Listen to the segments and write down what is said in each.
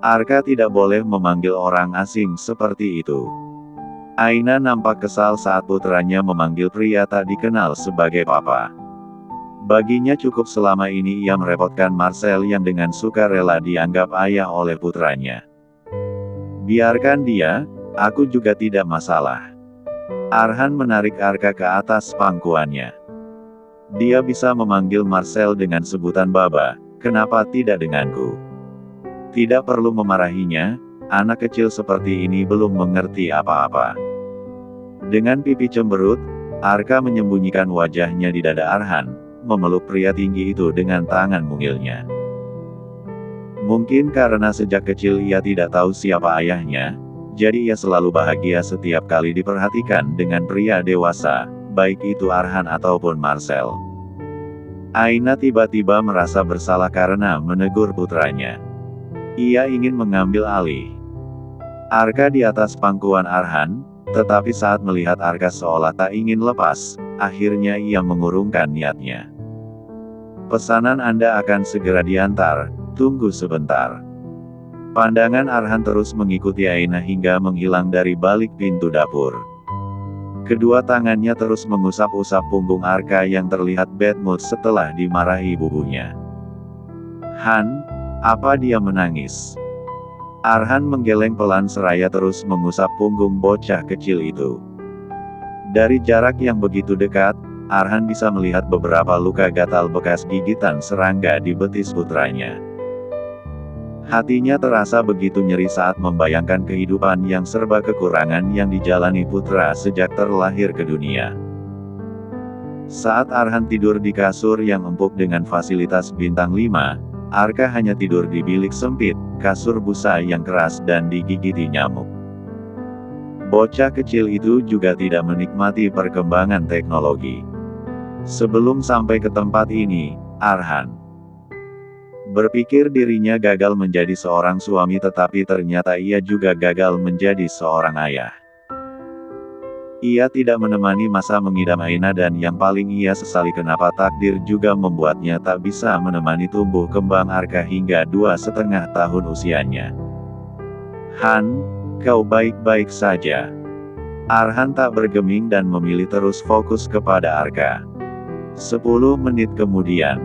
Arka tidak boleh memanggil orang asing seperti itu. Aina nampak kesal saat putranya memanggil pria tak dikenal sebagai papa. Baginya cukup selama ini ia merepotkan Marcel yang dengan sukarela dianggap ayah oleh putranya. Biarkan dia, aku juga tidak masalah. Arhan menarik Arka ke atas pangkuannya. Dia bisa memanggil Marcel dengan sebutan Baba, kenapa tidak denganku? Tidak perlu memarahinya, anak kecil seperti ini belum mengerti apa-apa. Dengan pipi cemberut, Arka menyembunyikan wajahnya di dada Arhan, memeluk pria tinggi itu dengan tangan mungilnya. Mungkin karena sejak kecil ia tidak tahu siapa ayahnya, jadi ia selalu bahagia setiap kali diperhatikan dengan pria dewasa, baik itu Arhan ataupun Marcel. Aina tiba-tiba merasa bersalah karena menegur putranya. Ia ingin mengambil alih Arka di atas pangkuan Arhan, tetapi saat melihat Arka seolah tak ingin lepas, akhirnya ia mengurungkan niatnya. Pesanan Anda akan segera diantar, tunggu sebentar. Pandangan Arhan terus mengikuti Aina hingga menghilang dari balik pintu dapur. Kedua tangannya terus mengusap-usap punggung Arka yang terlihat bad mood setelah dimarahi ibunya. Han, apa dia menangis? Arhan menggeleng pelan seraya terus mengusap punggung bocah kecil itu. Dari jarak yang begitu dekat, Arhan bisa melihat beberapa luka gatal bekas gigitan serangga di betis putranya. Hatinya terasa begitu nyeri saat membayangkan kehidupan yang serba kekurangan yang dijalani putra sejak terlahir ke dunia. Saat Arhan tidur di kasur yang empuk dengan fasilitas bintang 5, Arka hanya tidur di bilik sempit, kasur busa yang keras dan digigiti nyamuk. Bocah kecil itu juga tidak menikmati perkembangan teknologi. Sebelum sampai ke tempat ini, Arhan berpikir dirinya gagal menjadi seorang suami, tetapi ternyata ia juga gagal menjadi seorang ayah. Ia tidak menemani masa mengidam Aina dan yang paling ia sesali kenapa takdir juga membuatnya tak bisa menemani tumbuh kembang Arka hingga 2,5 tahun usianya. Han, kau baik-baik saja. Arhan tak bergeming dan memilih terus fokus kepada Arka. 10 menit kemudian,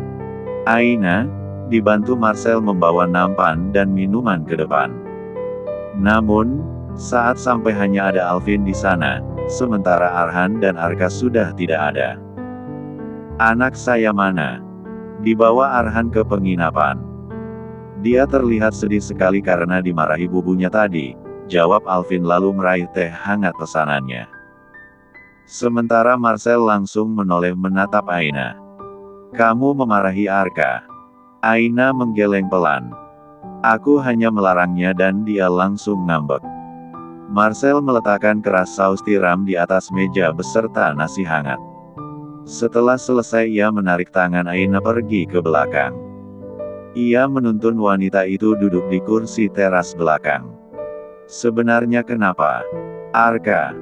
Aina dibantu Marcel membawa nampan dan minuman ke depan. Namun, saat sampai hanya ada Alvin di sana, sementara Arhan dan Arka sudah tidak ada. Anak saya mana? Dibawa Arhan ke penginapan. Dia terlihat sedih sekali karena dimarahi bubunya tadi, jawab Alvin lalu meraih teh hangat pesanannya. Sementara Marcel langsung menoleh menatap Aina. Kamu memarahi Arka? Aina menggeleng pelan. Aku hanya melarangnya dan dia langsung ngambek. Marcel meletakkan keras saus tiram di atas meja beserta nasi hangat. Setelah selesai ia menarik tangan Aina pergi ke belakang. Ia menuntun wanita itu duduk di kursi teras belakang. Sebenarnya kenapa? Arka.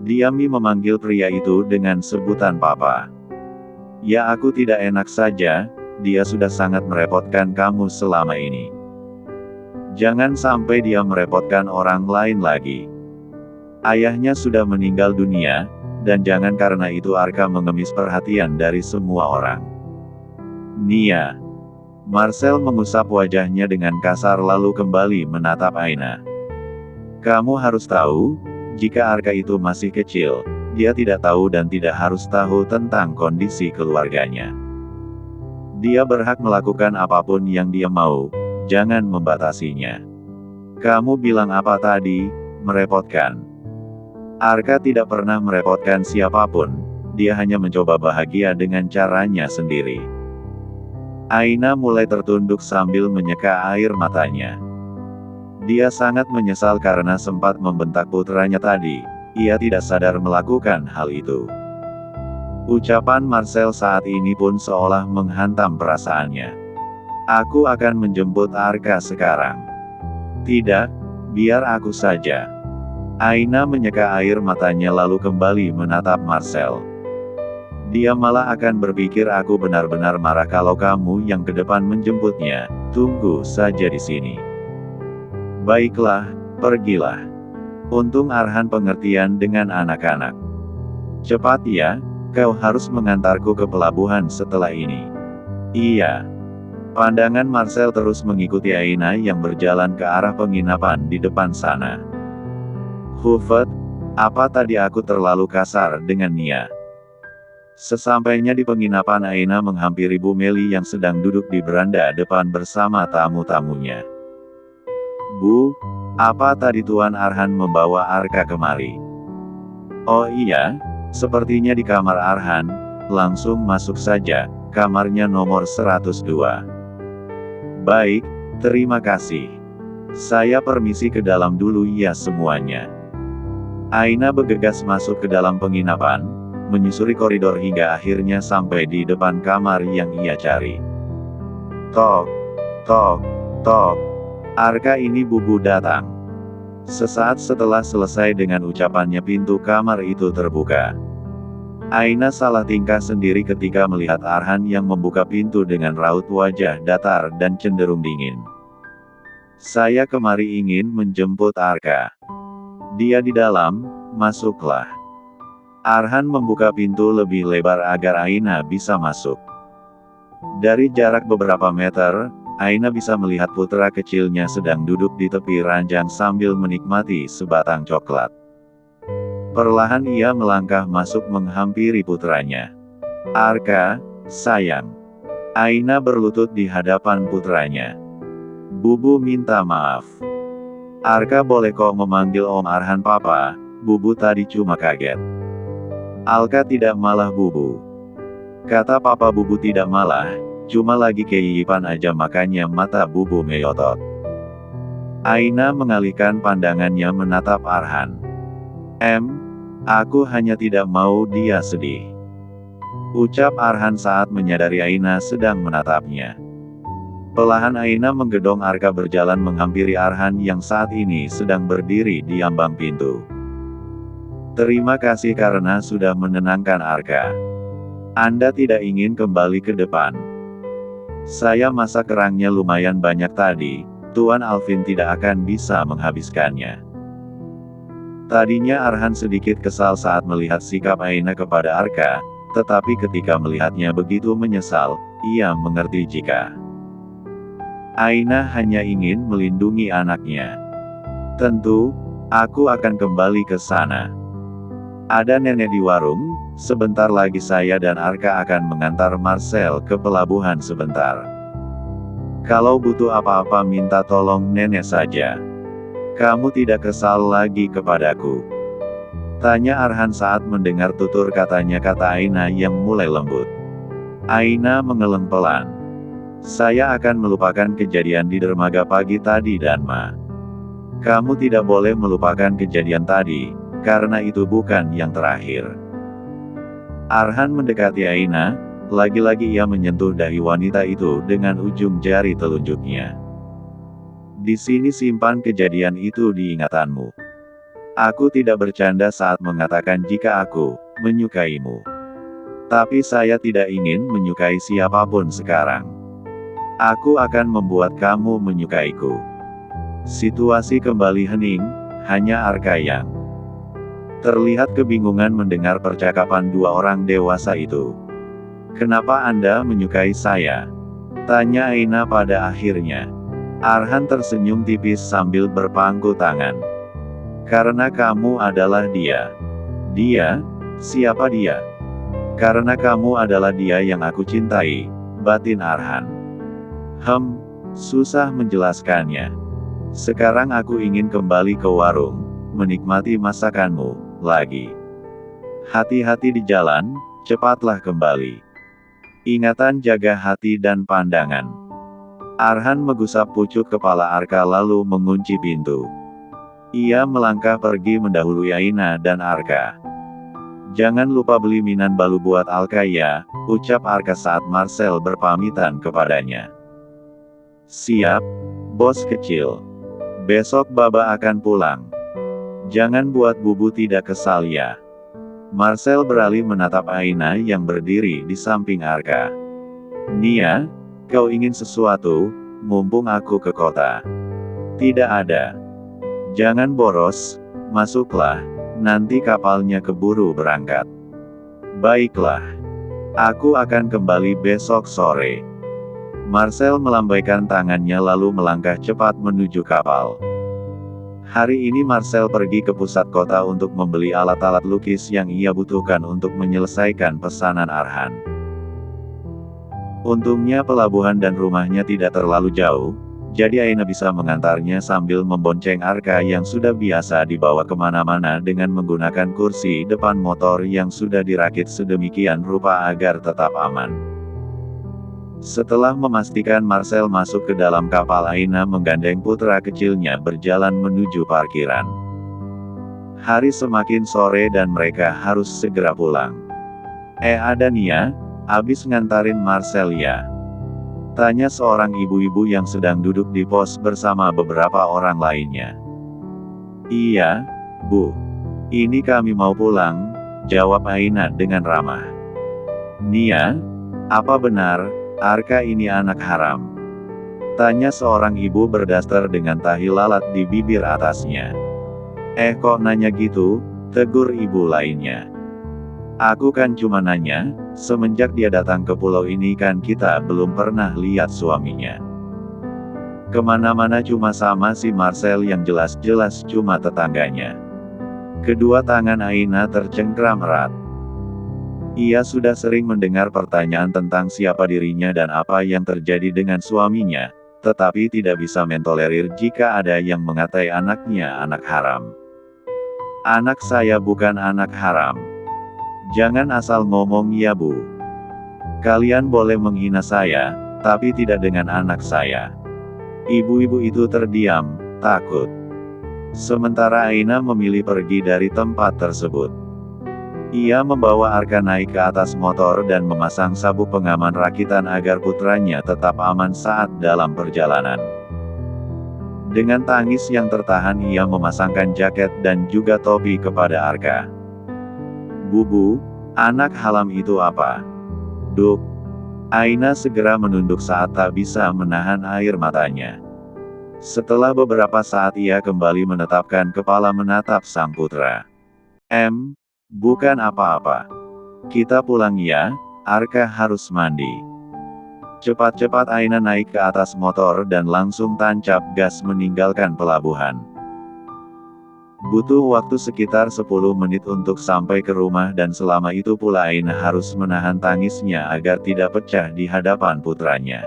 Diami memanggil pria itu dengan sebutan papa. Ya aku tidak enak saja, dia sudah sangat merepotkan kamu selama ini. Jangan sampai dia merepotkan orang lain lagi. Ayahnya sudah meninggal dunia, dan jangan karena itu Arka mengemis perhatian dari semua orang. Nia. Marcel mengusap wajahnya dengan kasar lalu kembali menatap Aina. Kamu harus tahu, jika Arka itu masih kecil, dia tidak tahu dan tidak harus tahu tentang kondisi keluarganya. Dia berhak melakukan apapun yang dia mau. Jangan membatasinya. Kamu bilang apa tadi? Merepotkan. Arka tidak pernah merepotkan siapapun, dia hanya mencoba bahagia dengan caranya sendiri. Aina mulai tertunduk sambil menyeka air matanya. Dia sangat menyesal karena sempat membentak putranya tadi, ia tidak sadar melakukan hal itu. Ucapan Marcel saat ini pun seolah menghantam perasaannya. Aku akan menjemput Arka sekarang. Tidak, biar aku saja. Aina menyeka air matanya lalu kembali menatap Marcel. Dia malah akan berpikir aku benar-benar marah kalau kamu yang ke depan menjemputnya, tunggu saja di sini. Baiklah, pergilah. Untung Arhan pengertian dengan anak-anak. Cepat ya, kau harus mengantarku ke pelabuhan setelah ini. Iya. Pandangan Marcel terus mengikuti Aina yang berjalan ke arah penginapan di depan sana. Hufet, apa tadi aku terlalu kasar dengan Nia? Sesampainya di penginapan, Aina menghampiri Bu Meli yang sedang duduk di beranda depan bersama tamu-tamunya. Bu, apa tadi Tuan Arhan membawa Arka kemari? Oh iya, sepertinya di kamar Arhan, langsung masuk saja, kamarnya nomor 102. Baik, terima kasih. Saya permisi ke dalam dulu ya semuanya. Aina bergegas masuk ke dalam penginapan, menyusuri koridor hingga akhirnya sampai di depan kamar yang ia cari. Tok, tok, tok. Arka, ini Bubu datang. Sesaat setelah selesai dengan ucapannya, pintu kamar itu terbuka. Aina salah tingkah sendiri ketika melihat Arhan yang membuka pintu dengan raut wajah datar dan cenderung dingin. Saya kemari ingin menjemput Arka. Dia di dalam, masuklah. Arhan membuka pintu lebih lebar agar Aina bisa masuk. Dari jarak beberapa meter, Aina bisa melihat putra kecilnya sedang duduk di tepi ranjang sambil menikmati sebatang coklat. Perlahan ia melangkah masuk menghampiri putranya. Arka, sayang. Aina berlutut di hadapan putranya. Bubu minta maaf. Arka, boleh kok memanggil Om Arhan Papa, Bubu tadi cuma kaget. Alka, tidak malah Bubu. Kata Papa Bubu tidak malah, cuma lagi keyiyipan aja, makanya mata Bubu melotot. Aina mengalihkan pandangannya menatap Arhan. Aku hanya tidak mau dia sedih. Ucap Arhan saat menyadari Aina sedang menatapnya. Perlahan Aina menggedong Arka berjalan menghampiri Arhan yang saat ini sedang berdiri di ambang pintu. Terima kasih karena sudah menenangkan Arka. Anda tidak ingin kembali ke depan? Saya masak kerangnya lumayan banyak tadi, Tuan Alvin tidak akan bisa menghabiskannya. Tadinya Arhan sedikit kesal saat melihat sikap Aina kepada Arka, tetapi ketika melihatnya begitu menyesal, ia mengerti jika Aina hanya ingin melindungi anaknya. Tentu, aku akan kembali ke sana. Ada nenek di warung, sebentar lagi saya dan Arka akan mengantar Marcel ke pelabuhan sebentar. Kalau butuh apa-apa minta tolong nenek saja. Kamu tidak kesal lagi kepadaku? Tanya Arhan saat mendengar tutur katanya kata Aina yang mulai lembut. Aina mengeleng pelan. Saya akan melupakan kejadian di dermaga pagi tadi dan Ma. Kamu tidak boleh melupakan kejadian tadi, karena itu bukan yang terakhir. Arhan mendekati Aina, lagi-lagi ia menyentuh dahi wanita itu dengan ujung jari telunjuknya. Di sini simpan kejadian itu di ingatanmu. Aku tidak bercanda saat mengatakan jika aku menyukaimu. Tapi saya tidak ingin menyukai siapapun sekarang. Aku akan membuat kamu menyukaiku. Situasi kembali hening, hanya Arka yang terlihat kebingungan mendengar percakapan dua orang dewasa itu. Kenapa Anda menyukai saya? Tanya Aina pada akhirnya. Arhan tersenyum tipis sambil berpangku tangan. Karena kamu adalah dia. Dia? Siapa dia? Karena kamu adalah dia yang aku cintai, batin Arhan. Susah menjelaskannya. Sekarang aku ingin kembali ke warung, menikmati masakanmu, lagi. Hati-hati di jalan, cepatlah kembali. Ingatan jaga hati dan pandangan. Arhan menggusap pucuk kepala Arka lalu mengunci pintu. Ia melangkah pergi mendahului Aina dan Arka. Jangan lupa beli Minan Balu buat Alka ya, ucap Arka saat Marcel berpamitan kepadanya. Siap, bos kecil. Besok Baba akan pulang. Jangan buat Bubu tidak kesal ya. Marcel beralih menatap Aina yang berdiri di samping Arka. Nia, kau ingin sesuatu, mumpung aku ke kota. Tidak ada. Jangan boros, masuklah, nanti kapalnya keburu berangkat. Baiklah. Aku akan kembali besok sore. Marcel melambaikan tangannya lalu melangkah cepat menuju kapal. Hari ini Marcel pergi ke pusat kota untuk membeli alat-alat lukis yang ia butuhkan untuk menyelesaikan pesanan Arhan. Untungnya pelabuhan dan rumahnya tidak terlalu jauh, jadi Aina bisa mengantarnya sambil membonceng Arka yang sudah biasa dibawa kemana-mana dengan menggunakan kursi depan motor yang sudah dirakit sedemikian rupa agar tetap aman. Setelah memastikan Marcel masuk ke dalam kapal, Aina menggandeng putra kecilnya berjalan menuju parkiran. Hari semakin sore dan mereka harus segera pulang. Ada Nia, abis ngantarin Marcel ya? Tanya seorang ibu-ibu yang sedang duduk di pos bersama beberapa orang lainnya. Iya, Bu. Ini kami mau pulang, jawab Aina dengan ramah. Nia, apa benar, Arka ini anak haram? Tanya seorang ibu berdaster dengan tahi lalat di bibir atasnya. Kok nanya gitu? Tegur ibu lainnya. Aku kan cuma nanya, semenjak dia datang ke pulau ini kan kita belum pernah lihat suaminya. Kemana-mana cuma sama si Marcel yang jelas-jelas cuma tetangganya. Kedua tangan Aina tercengkram erat. Ia sudah sering mendengar pertanyaan tentang siapa dirinya dan apa yang terjadi dengan suaminya, tetapi tidak bisa mentolerir jika ada yang mengatai anaknya anak haram. Anak saya bukan anak haram. Jangan asal ngomong ya Bu. Kalian boleh menghina saya, tapi tidak dengan anak saya. Ibu-ibu itu terdiam, takut. Sementara Aina memilih pergi dari tempat tersebut. Ia membawa Arka naik ke atas motor dan memasang sabuk pengaman rakitan agar putranya tetap aman saat dalam perjalanan. Dengan tangis yang tertahan ia memasangkan jaket dan juga topi kepada Arka. Bu, anak haram itu apa? Duk. Aina segera menunduk saat tak bisa menahan air matanya. Setelah beberapa saat ia kembali menetapkan kepala menatap sang putra. Bukan apa-apa. Kita pulang ya, Arka harus mandi. Cepat-cepat Aina naik ke atas motor dan langsung tancap gas meninggalkan pelabuhan. Butuh waktu sekitar 10 menit untuk sampai ke rumah dan selama itu pula Aina harus menahan tangisnya agar tidak pecah di hadapan putranya.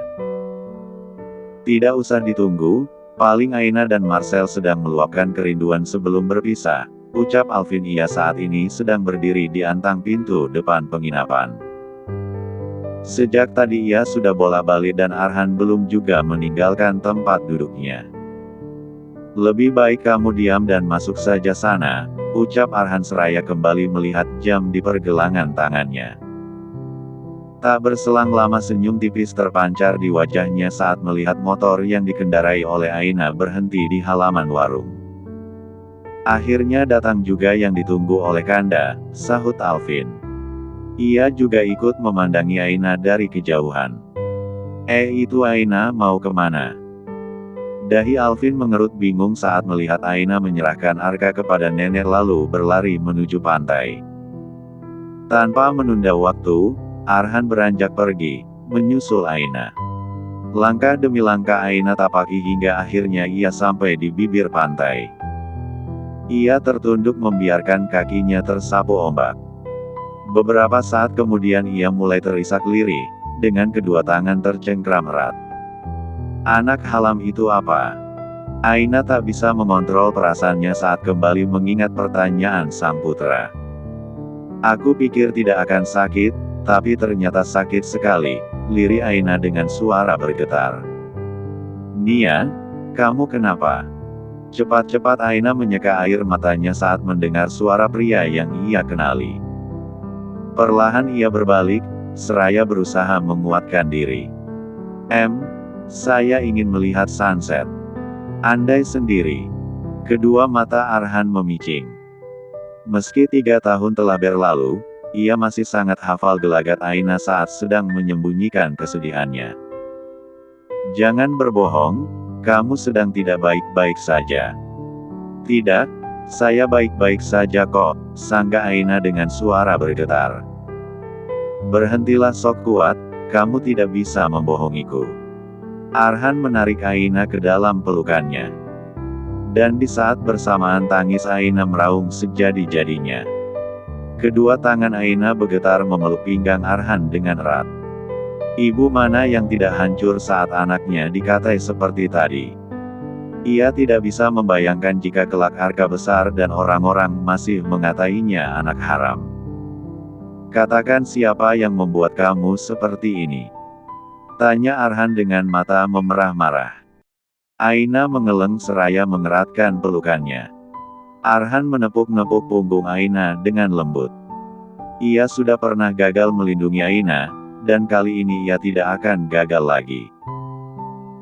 Tidak usah ditunggu, paling Aina dan Marcel sedang meluapkan kerinduan sebelum berpisah. Ucap Alvin ia saat ini sedang berdiri di antang pintu depan penginapan. Sejak tadi ia sudah bolak-balik dan Arhan belum juga meninggalkan tempat duduknya. Lebih baik kamu diam dan masuk saja sana, ucap Arhan seraya kembali melihat jam di pergelangan tangannya. Tak berselang lama senyum tipis terpancar di wajahnya saat melihat motor yang dikendarai oleh Aina berhenti di halaman warung. Akhirnya datang juga yang ditunggu oleh Kanda, sahut Alvin. Ia juga ikut memandangi Aina dari kejauhan. Itu Aina mau kemana? Dahi Alvin mengerut bingung saat melihat Aina menyerahkan Arka kepada nenek lalu berlari menuju pantai. Tanpa menunda waktu, Arhan beranjak pergi, menyusul Aina. Langkah demi langkah Aina tapaki hingga akhirnya ia sampai di bibir pantai. Ia tertunduk membiarkan kakinya tersapu ombak. Beberapa saat kemudian ia mulai terisak lirih, dengan kedua tangan tercengkram erat. Anak haram itu apa? Aina tak bisa mengontrol perasaannya saat kembali mengingat pertanyaan sang putra. Aku pikir tidak akan sakit, tapi ternyata sakit sekali, lirih Aina dengan suara bergetar. Nia, kamu kenapa? Cepat-cepat Aina menyeka air matanya saat mendengar suara pria yang ia kenali. Perlahan ia berbalik, seraya berusaha menguatkan diri. Saya ingin melihat sunset. Andai sendiri. Kedua mata Arhan memicing. Meski 3 tahun telah berlalu, ia masih sangat hafal gelagat Aina saat sedang menyembunyikan kesedihannya. Jangan berbohong, kamu sedang tidak baik-baik saja. Tidak, saya baik-baik saja kok, sangga Aina dengan suara bergetar. Berhentilah sok kuat, kamu tidak bisa membohongiku. Arhan menarik Aina ke dalam pelukannya. Dan di saat bersamaan tangis Aina meraung sejadi-jadinya. Kedua tangan Aina bergetar memeluk pinggang Arhan dengan erat. Ibu mana yang tidak hancur saat anaknya dikatai seperti tadi? Ia tidak bisa membayangkan jika kelak Arka besar dan orang-orang masih mengatainya anak haram. Katakan siapa yang membuat kamu seperti ini? Tanya Arhan dengan mata memerah marah. Aina mengeleng seraya mengeratkan pelukannya. Arhan menepuk-nepuk punggung Aina dengan lembut. Ia sudah pernah gagal melindungi Aina, dan kali ini ia tidak akan gagal lagi.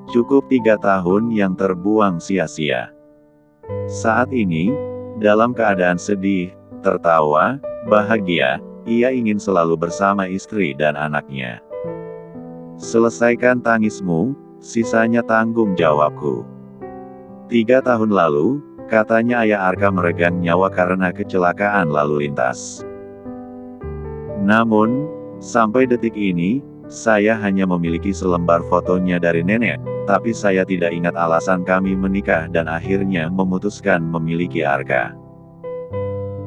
Cukup 3 tahun yang terbuang sia-sia. Saat ini, dalam keadaan sedih, tertawa, bahagia, ia ingin selalu bersama istri dan anaknya. Selesaikan tangismu, sisanya tanggung jawabku. 3 tahun lalu, katanya ayah Arka meregang nyawa karena kecelakaan lalu lintas. Namun, sampai detik ini, saya hanya memiliki selembar fotonya dari nenek, tapi saya tidak ingat alasan kami menikah dan akhirnya memutuskan memiliki Arka.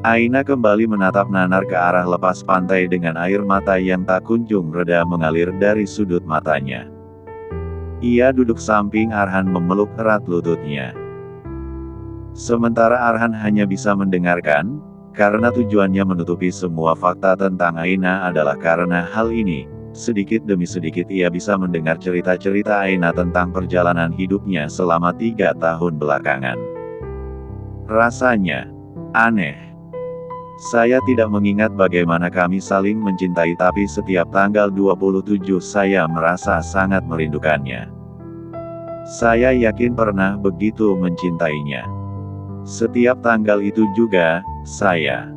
Aina kembali menatap Nanar ke arah lepas pantai dengan air mata yang tak kunjung reda mengalir dari sudut matanya. Ia duduk samping Arhan memeluk erat lututnya. Sementara Arhan hanya bisa mendengarkan, karena tujuannya menutupi semua fakta tentang Aina adalah karena hal ini. Sedikit demi sedikit ia bisa mendengar cerita-cerita Aina tentang perjalanan hidupnya selama 3 tahun belakangan. Rasanya aneh. Saya tidak mengingat bagaimana kami saling mencintai, tapi setiap tanggal 27 saya merasa sangat merindukannya. Saya yakin pernah begitu mencintainya. Setiap tanggal itu juga, saya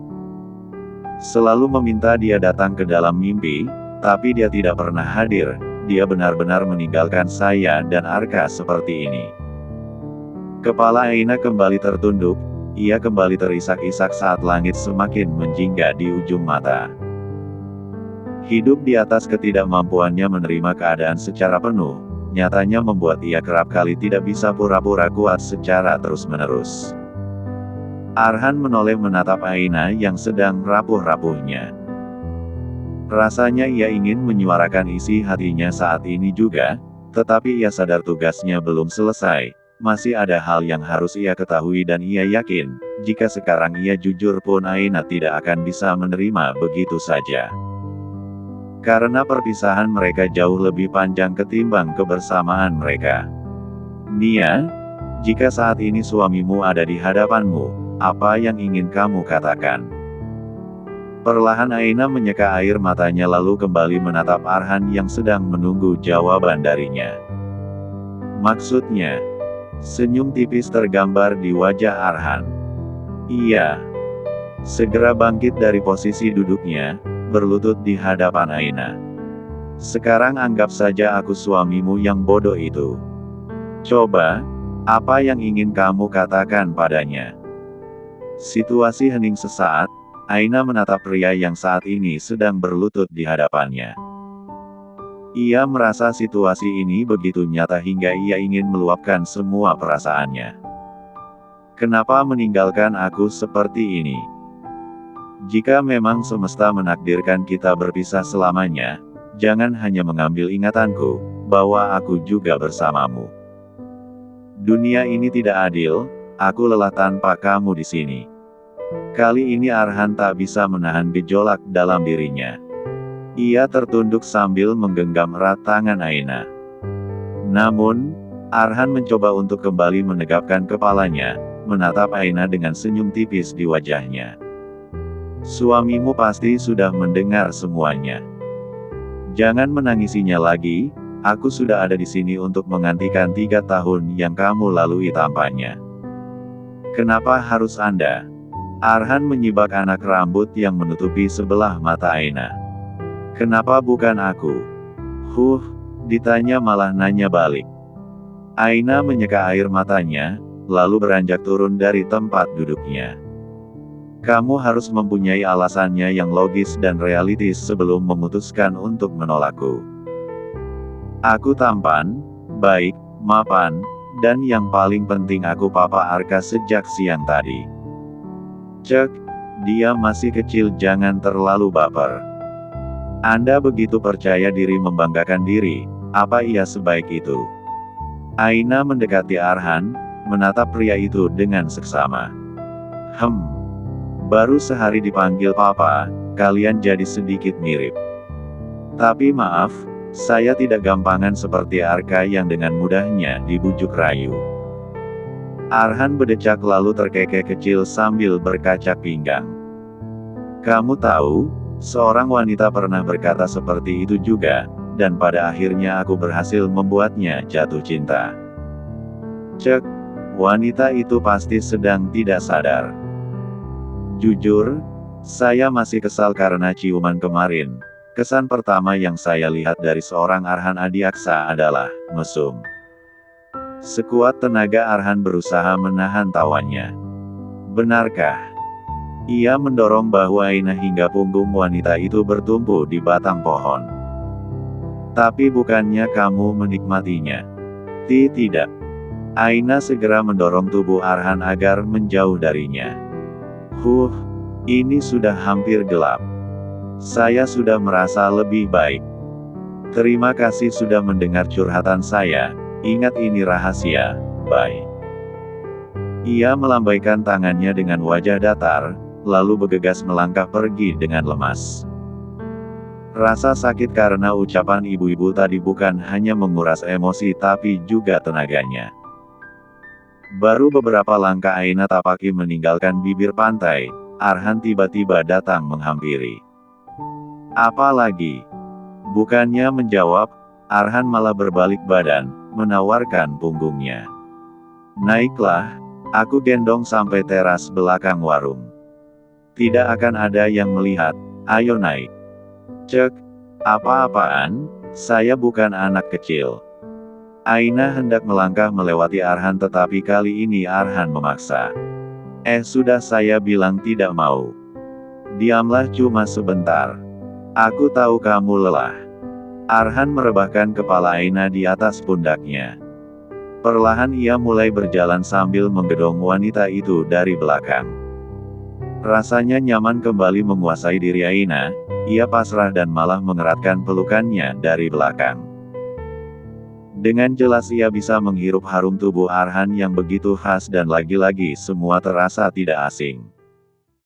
selalu meminta dia datang ke dalam mimpi, tapi dia tidak pernah hadir. Dia benar-benar meninggalkan saya dan Arka seperti ini. Kepala Aina kembali tertunduk, ia kembali terisak-isak saat langit semakin menjingga di ujung mata. Hidup di atas ketidakmampuannya menerima keadaan secara penuh, nyatanya membuat ia kerap kali tidak bisa pura-pura kuat secara terus-menerus. Arhan menoleh menatap Aina yang sedang rapuh-rapuhnya. Rasanya ia ingin menyuarakan isi hatinya saat ini juga, tetapi ia sadar tugasnya belum selesai, masih ada hal yang harus ia ketahui dan ia yakin, jika sekarang ia jujur pun Aina tidak akan bisa menerima begitu saja. Karena perpisahan mereka jauh lebih panjang ketimbang kebersamaan mereka. Nia, jika saat ini suamimu ada di hadapanmu, apa yang ingin kamu katakan? Perlahan Aina menyeka air matanya lalu kembali menatap Arhan yang sedang menunggu jawaban darinya. Maksudnya, senyum tipis tergambar di wajah Arhan. Iya. Segera bangkit dari posisi duduknya, berlutut di hadapan Aina. Sekarang anggap saja aku suamimu yang bodoh itu. Coba, apa yang ingin kamu katakan padanya? Situasi hening sesaat. Aina menatap pria yang saat ini sedang berlutut di hadapannya. Ia merasa situasi ini begitu nyata hingga ia ingin meluapkan semua perasaannya. Kenapa meninggalkan aku seperti ini? Jika memang semesta menakdirkan kita berpisah selamanya, jangan hanya mengambil ingatanku, bahwa aku juga bersamamu. Dunia ini tidak adil, aku lelah tanpa kamu di sini. Kali ini Arhan tak bisa menahan gejolak dalam dirinya. Ia tertunduk sambil menggenggam erat tangan Aina. Namun, Arhan mencoba untuk kembali menegakkan kepalanya, menatap Aina dengan senyum tipis di wajahnya. Suamimu pasti sudah mendengar semuanya. Jangan menangisinya lagi, aku sudah ada di sini untuk menggantikan 3 tahun yang kamu lalui tanpanya. Kenapa harus Anda? Arhan menyibak anak rambut yang menutupi sebelah mata Aina. Kenapa bukan aku? Ditanya malah nanya balik. Aina menyeka air matanya, lalu beranjak turun dari tempat duduknya. Kamu harus mempunyai alasannya yang logis dan realistis sebelum memutuskan untuk menolakku. Aku tampan, baik, mapan, dan yang paling penting aku papa Arka sejak siang tadi. Cek, dia masih kecil, jangan terlalu baper. Anda begitu percaya diri membanggakan diri, apa ia sebaik itu? Aina mendekati Arhan, menatap pria itu dengan seksama. Baru sehari dipanggil papa, kalian jadi sedikit mirip. Tapi maaf, saya tidak gampangan seperti Arka yang dengan mudahnya dibujuk rayu. Arhan berdecak lalu terkekeh kecil sambil berkacak pinggang. Kamu tahu, seorang wanita pernah berkata seperti itu juga, dan pada akhirnya aku berhasil membuatnya jatuh cinta. Cek, wanita itu pasti sedang tidak sadar. Jujur, saya masih kesal karena ciuman kemarin. Kesan pertama yang saya lihat dari seorang Arhan Adiaksa adalah mesum. Sekuat tenaga Arhan berusaha menahan tawanya. Benarkah? Ia mendorong bahu Aina hingga punggung wanita itu bertumpu di batang pohon. Tapi bukannya kamu menikmatinya? Tidak. Aina segera mendorong tubuh Arhan agar menjauh darinya. Ini sudah hampir gelap. Saya sudah merasa lebih baik. Terima kasih sudah mendengar curhatan saya. Ingat ini rahasia, bye. Ia melambaikan tangannya dengan wajah datar, lalu bergegas melangkah pergi dengan lemas. Rasa sakit karena ucapan ibu-ibu tadi bukan hanya menguras emosi tapi juga tenaganya. Baru beberapa langkah Aina tapaki meninggalkan bibir pantai, Arhan tiba-tiba datang menghampiri. Apa lagi? Bukannya menjawab, Arhan malah berbalik badan, menawarkan punggungnya. Naiklah, aku gendong sampai teras belakang warung. Tidak akan ada yang melihat, ayo naik. Cek, apa-apaan, saya bukan anak kecil. Aina hendak melangkah melewati Arhan tetapi kali ini Arhan memaksa. Sudah saya bilang tidak mau. Diamlah cuma sebentar. Aku tahu kamu lelah. Arhan merebahkan kepala Aina di atas pundaknya. Perlahan ia mulai berjalan sambil menggedong wanita itu dari belakang. Rasanya nyaman kembali menguasai diri Aina, ia pasrah dan malah mengeratkan pelukannya dari belakang. Dengan jelas ia bisa menghirup harum tubuh Arhan yang begitu khas dan lagi-lagi semua terasa tidak asing.